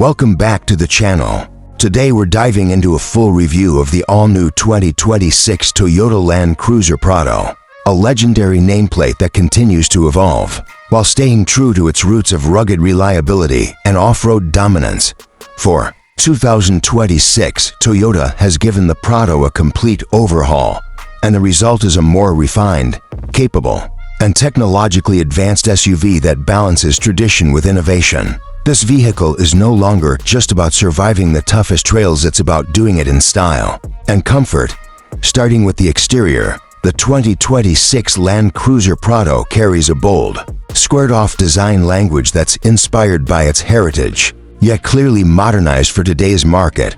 Welcome back to the channel. Today we're diving into a full review of the all-new 2026 Toyota Land Cruiser Prado, a legendary nameplate that continues to evolve, while staying true to its roots of rugged reliability and off-road dominance. For 2026, Toyota has given the Prado a complete overhaul, and the result is a more refined, capable, and technologically advanced SUV that balances tradition with innovation. This vehicle is no longer just about surviving the toughest trails, it's about doing it in style and comfort. Starting with the exterior, the 2026 Land Cruiser Prado carries a bold, squared-off design language that's inspired by its heritage, yet clearly modernized for today's market.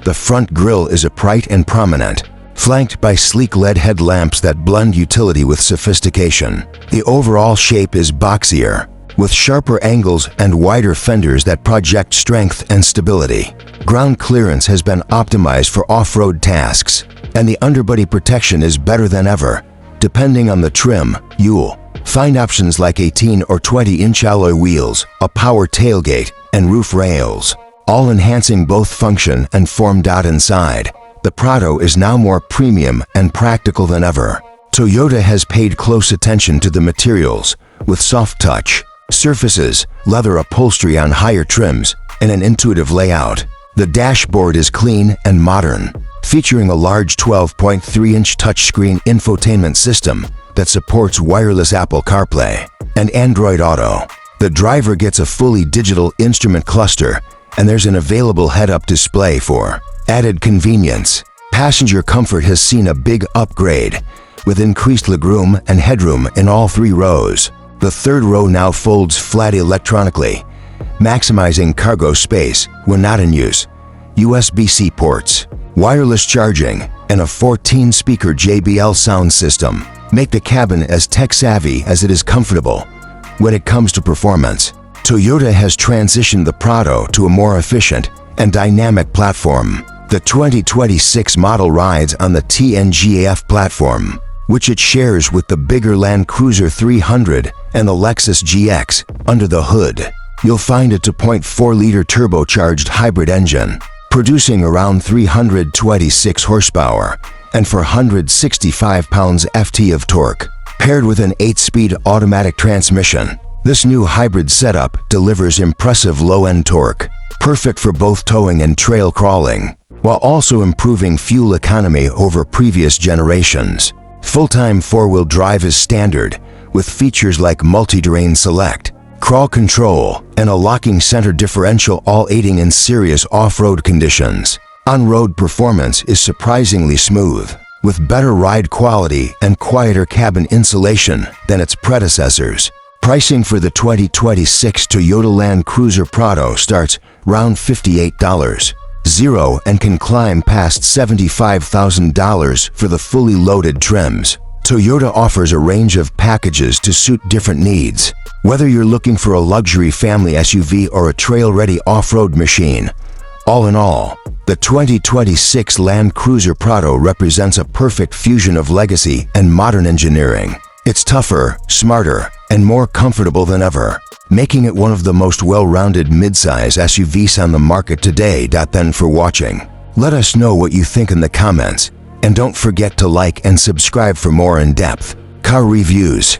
The front grille is upright and prominent, flanked by sleek LED headlamps that blend utility with sophistication. The overall shape is boxier, with sharper angles and wider fenders that project strength and stability. Ground clearance has been optimized for off-road tasks, and the underbody protection is better than ever. Depending on the trim, you'll find options like 18 or 20-inch alloy wheels, a power tailgate, and roof rails, all enhancing both function and form. Inside, the Prado is now more premium and practical than ever. Toyota has paid close attention to the materials, with soft touch surfaces, leather upholstery on higher trims, and an intuitive layout. The dashboard is clean and modern, featuring a large 12.3-inch touchscreen infotainment system that supports wireless Apple CarPlay and Android Auto. The driver gets a fully digital instrument cluster, and there's an available head-up display for added convenience. Passenger comfort has seen a big upgrade, with increased legroom and headroom in all three rows. The third row now folds flat electronically, maximizing cargo space when not in use. USB-C ports, wireless charging, and a 14-speaker JBL sound system make the cabin as tech-savvy as it is comfortable. When it comes to performance, Toyota has transitioned the Prado to a more efficient and dynamic platform. The 2026 model rides on the TNGA-F platform, which it shares with the bigger Land Cruiser 300 and the Lexus GX. Under the hood, you'll find a 2.4-liter turbocharged hybrid engine, producing around 326 horsepower and 465 pounds-ft of torque. Paired with an 8-speed automatic transmission, this new hybrid setup delivers impressive low-end torque, perfect for both towing and trail crawling, while also improving fuel economy over previous generations. Full-time four-wheel drive is standard, with features like multi-terrain select, crawl control, and a locking center differential, all aiding in serious off-road conditions. On-road performance is surprisingly smooth, with better ride quality and quieter cabin insulation than its predecessors. Pricing for the 2026 Toyota Land Cruiser Prado starts around $58 and can climb past $75,000 for the fully loaded trims. Toyota offers a range of packages to suit different needs. Whether you're looking for a luxury family SUV or a trail-ready off-road machine, all in all, the 2026 Land Cruiser Prado represents a perfect fusion of legacy and modern engineering. It's tougher, smarter, and more comfortable than ever, making it one of the most well-rounded midsize SUVs on the market today. Thanks for watching. Let us know what you think in the comments, and don't forget to like and subscribe for more in-depth car reviews.